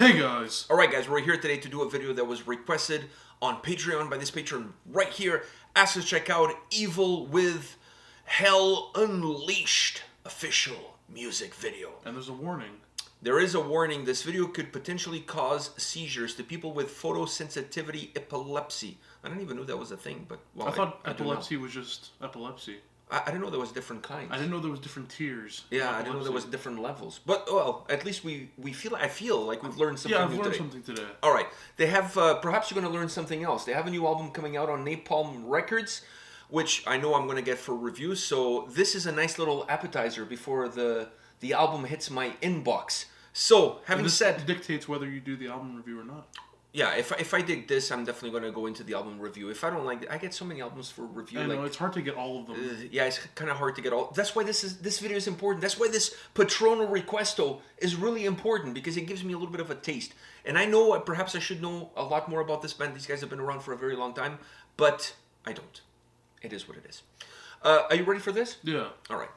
Hey guys! Alright guys, we're here today to do a video that was requested on Patreon by this patron right here. Asked us to check out Evil with Hell Unleashed official music video. And there's a warning. There is a warning. This video could potentially cause seizures to people with photosensitivity epilepsy. I didn't even know that was a thing, but well, I thought epilepsy was just epilepsy. I didn't know there was different kinds. I didn't know there was different tiers. Yeah, I didn't know there was different levels. But well, at least I feel like we've learned something. Yeah, I've new learned today. something today. All right, they have. Perhaps you're going to learn something else. They have a new album coming out on Napalm Records, which I know I'm going to get for review. So this is a nice little appetizer before the album hits my inbox. So having said, dictates whether you do the album review or not. yeah, if I dig this, I'm definitely going to go into the album review. If I don't like it, I get so many albums for review. I know, it's hard to get all of them. Yeah, it's kind of hard to get all. That's why this video is important. That's why this Patrono Requesto is really important, because it gives me a little bit of a taste. And I know perhaps I should know a lot more about this band. These guys have been around for a very long time, but I don't. It is what it is. Are you ready for this? Yeah. All right.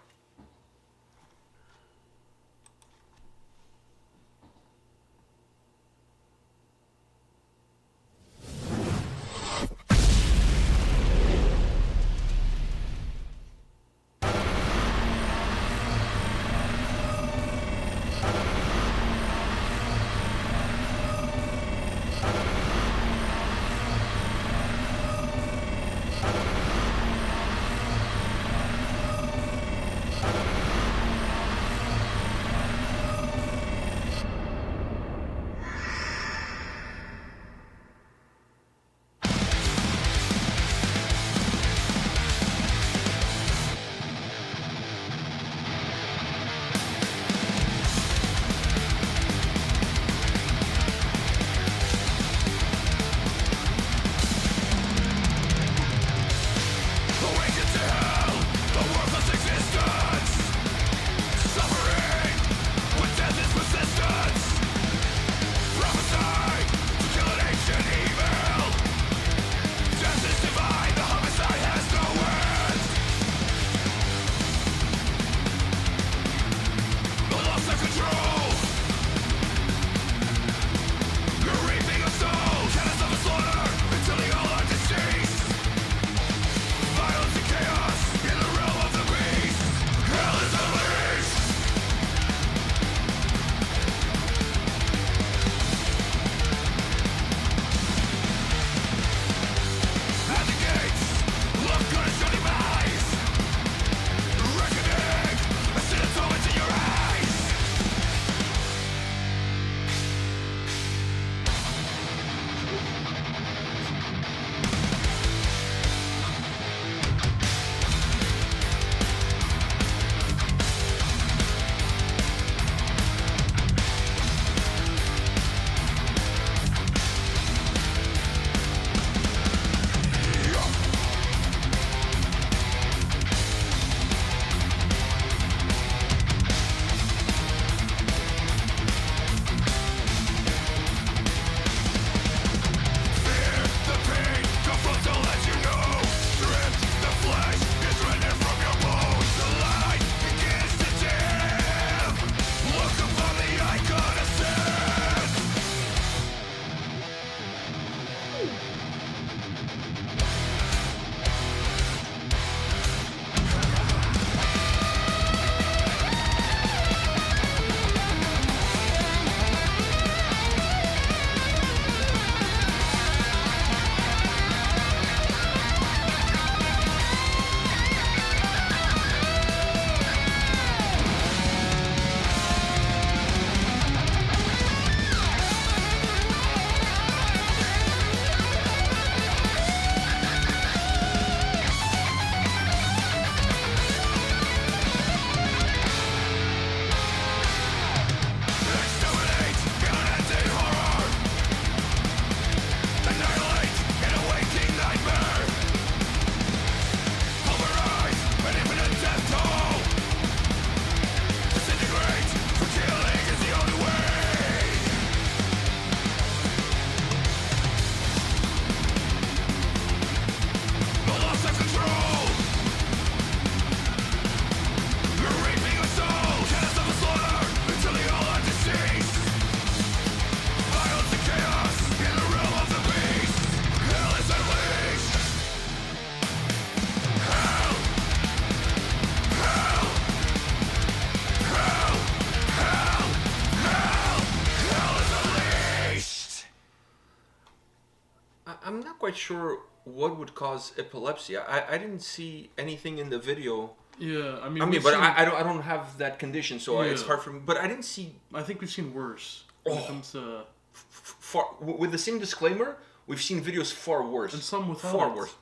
quite sure what would cause epilepsy. I didn't see anything in the video. Yeah, I mean, But I don't have that condition, so Yeah. it's hard for me. But I didn't see I think we've seen worse when it comes to, far with the same disclaimer. We've seen videos far worse, and some without. far worse,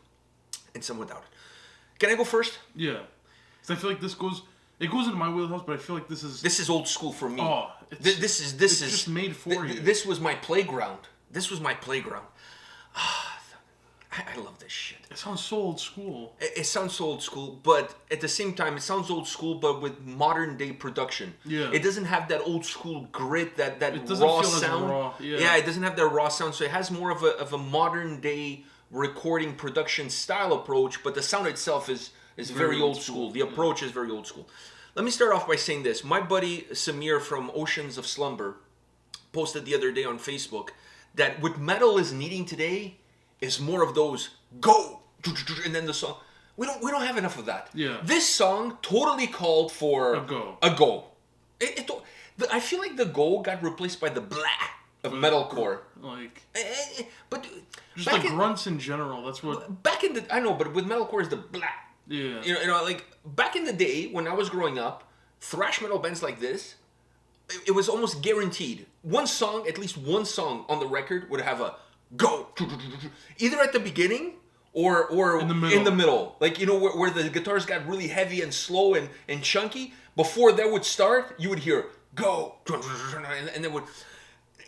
and some without it. Can I go first? Yeah, because I feel like it goes into my wheelhouse, but I feel like this is old school for me. Oh, this is just made for you. This was my playground. This was my playground. I love this shit. It sounds so old school. It sounds so old school, but at the same time, it sounds old school, but with modern day production. Yeah. It doesn't have that old school grit, that It doesn't raw feel sound. as raw. Yeah. It doesn't have that raw sound, so it has more of a modern day recording production style approach, but the sound itself is very old school. The approach is very old school. Let me start off by saying this. My buddy Samir from Oceans of Slumber posted the other day on Facebook that what metal is needing today is more of those go, and then the song. We don't have enough of that. Yeah. This song totally called for A go. A go. I feel like the go got replaced by the blah of metalcore. Like But just back the grunts in general. That's what. back in the I know, but with metalcore is the blah. Yeah. You know, like back in the day when I was growing up, thrash metal bands like this, it was almost guaranteed. At least one song on the record would have a go, either at the beginning or in the middle. Like, you know, where the guitars got really heavy and slow and chunky. Before that would start, you would hear go, and then would,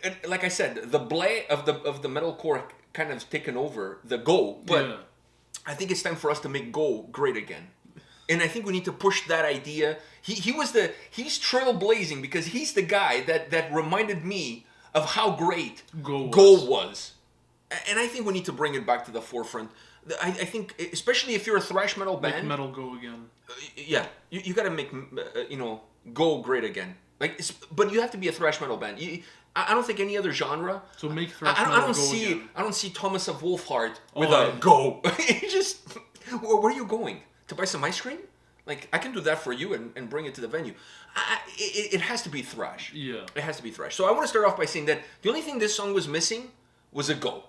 and like I said, the blay of the metalcore kind of taken over the go, but. Yeah. I think it's time for us to make go great again. And I think we need to push that idea. He's trailblazing because he's the guy that reminded me of how great Go was. And I think we need to bring it back to the forefront. I think, especially if you're a thrash metal band. Make metal go again. Yeah, you got to make, go great again. But you have to be a thrash metal band. I don't think any other genre. So make thrash I metal don't go see. again. I don't see Thomas of Wolfheart with Oh, a go. It just. Where are you going? To buy some ice cream? Like, I can do that for you and bring it to the venue. It has to be thrash. Yeah. It has to be thrash. So I want to start off by saying that the only thing this song was missing was a go.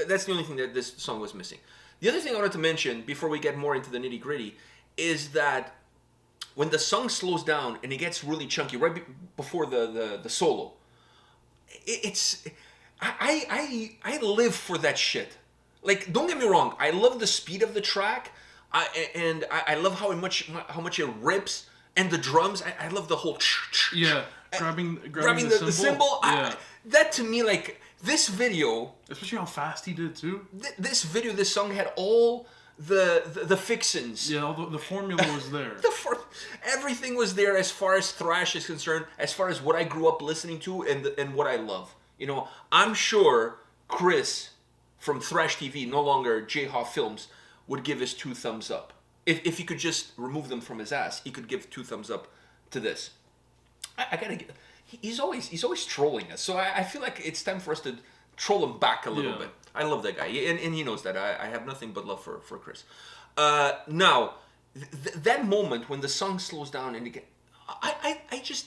That's the only thing that this song was missing. The other thing I wanted to mention before we get more into the nitty gritty is that when the song slows down and it gets really chunky right before the solo, I live for that shit. Like, don't get me wrong, I love the speed of the track, and I love how much it rips, and the drums. I love the whole Yeah. Grabbing the cymbal. Yeah. That to me, like, this video, especially how fast he did too. This song had all the fixins. Yeah, the formula was there. Everything was there as far as thrash is concerned, as far as what I grew up listening to and what I love. You know, I'm sure Chris from Thrash TV, no longer J-Haw Films, would give his 2 thumbs up. If he could just remove them from his ass, he could give 2 thumbs up to this. I gotta get. He's always trolling us, so I feel like it's time for us to troll him back a little bit. I love that guy, and he knows that. I have nothing but love for Chris. Now, that moment when the song slows down and again, I just,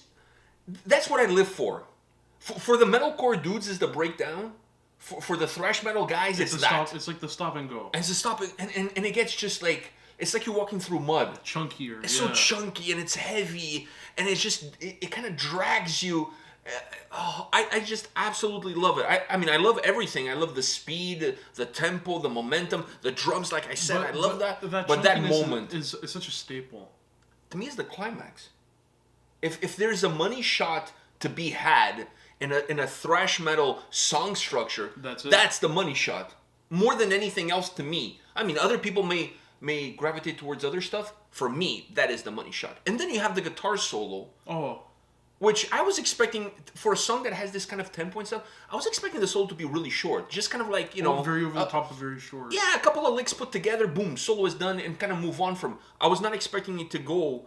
that's what I live for. For the metalcore dudes is the breakdown. For the thrash metal guys, it's that. It's like the stop and go. It's a stop, and it gets just like, it's like you're walking through mud. Chunkier. It's so chunky and it's heavy, and it's just it kind of drags you. I just absolutely love it. I mean, I love everything. I love the speed, the tempo, the momentum, the drums. Like I said, I love that. But that moment is such a staple. To me, is the climax. If there's a money shot to be had in a thrash metal song structure, That's it. That's the money shot. More than anything else to me. I mean, other people may gravitate towards other stuff. For me, that is the money shot. And then you have the guitar solo. Oh. Which I was expecting, for a song that has this kind of tempo and stuff, I was expecting the solo to be really short. Just kind of like, you know... very over the top, but very short. Yeah, a couple of licks put together, boom, solo is done, and kind of move on from... I was not expecting it to go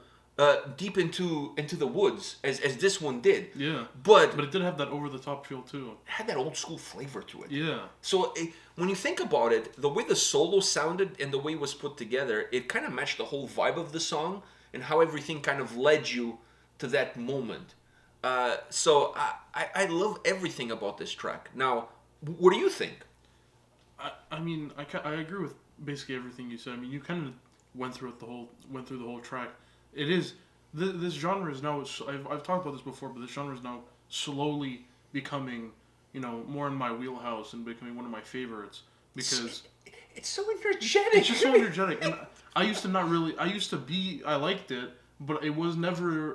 deep into the woods, as this one did. Yeah. But it did have that over the top feel, too. It had that old school flavor to it. Yeah. So when you think about it, the way the solo sounded and the way it was put together, it kind of matched the whole vibe of the song and how everything kind of led you to that moment. So I love everything about this track. Now, what do you think? I mean, I agree with basically everything you said. I mean, you kind of went through the whole track. It is this genre is now. I've talked about this before, but this genre is now slowly becoming, more in my wheelhouse and becoming one of my favorites because it's so energetic. It's just so energetic, and I used to I liked it. But it was never.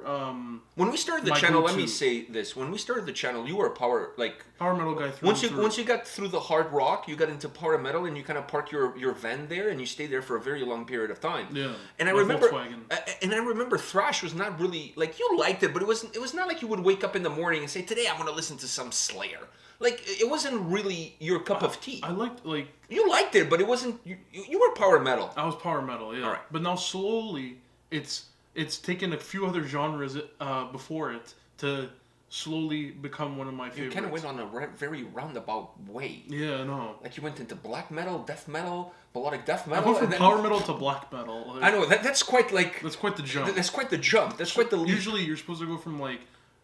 When we started the channel, let me say this: when we started the channel, you were a power metal guy. Once you got through the hard rock, you got into power metal, and you kind of parked your van there, and you stayed there for a very long period of time. Yeah. And I remember thrash was not really like you liked it, but it was not like you would wake up in the morning and say, "Today I'm going to listen to some Slayer." Like it wasn't really your cup of tea. I liked you liked it, but it wasn't. You were power metal. I was power metal, yeah. All right. But now slowly, it's taken a few other genres before it to slowly become one of my favorites. You kind of went on a very roundabout way. Yeah, no. Like you went into black metal, death metal, melodic death metal. I went from power metal to black metal. I know that's quite like. That's quite the jump. That's quite the jump. That's quite the leap. Usually, you're supposed to go from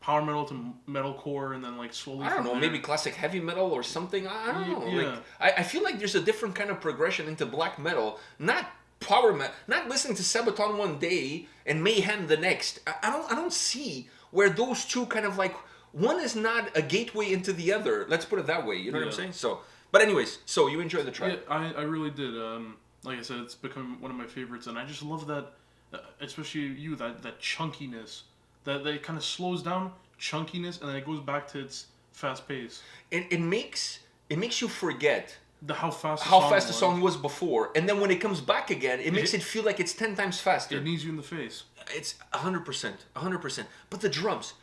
power metal to metalcore, and then slowly. I don't know, maybe classic heavy metal or something. I don't know. Yeah. I feel like there's a different kind of progression into black metal, not power metal, not listening to Sabaton one day and Mayhem the next. I don't see where those two kind of one is not a gateway into the other. Let's put it that way. You know what I'm saying? So, but anyways, so you enjoyed the track? Yeah, I really did. Like I said, it's become one of my favorites, and I just love that, especially that chunkiness, that kind of slows down, chunkiness, and then it goes back to its fast pace. It makes you forget how fast the song was before, and then when it comes back again, it makes it feel like it's 10 times faster. It knees you in the face. It's 100%. But the drums,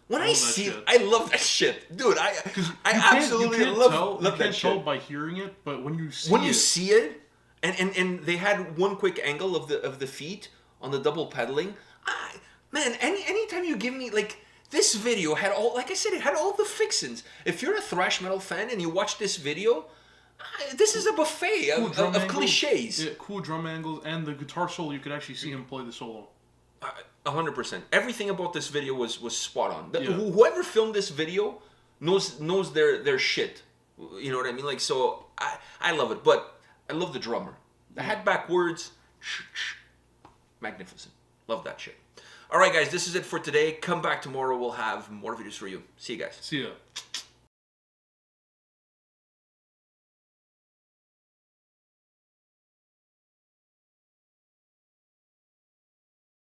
when I see it, I love that shit, dude. I absolutely love that shit. You can't tell by hearing it, but when you see it, and they had one quick angle of the feet on the double pedaling. Man, anytime you give me this video had all, like I said, it had all the fixins. If you're a thrash metal fan and you watch this video, this is a buffet of cliches. Yeah, cool drum angles, and the guitar solo, you could actually see him play the solo. 100%. Everything about this video was spot on. Whoever filmed this video knows their shit. You know what I mean? So I love it, but I love the drummer. The hat backwards, magnificent. Love that shit. All right, guys, this is it for today. Come back tomorrow. We'll have more videos for you. See you guys. See ya.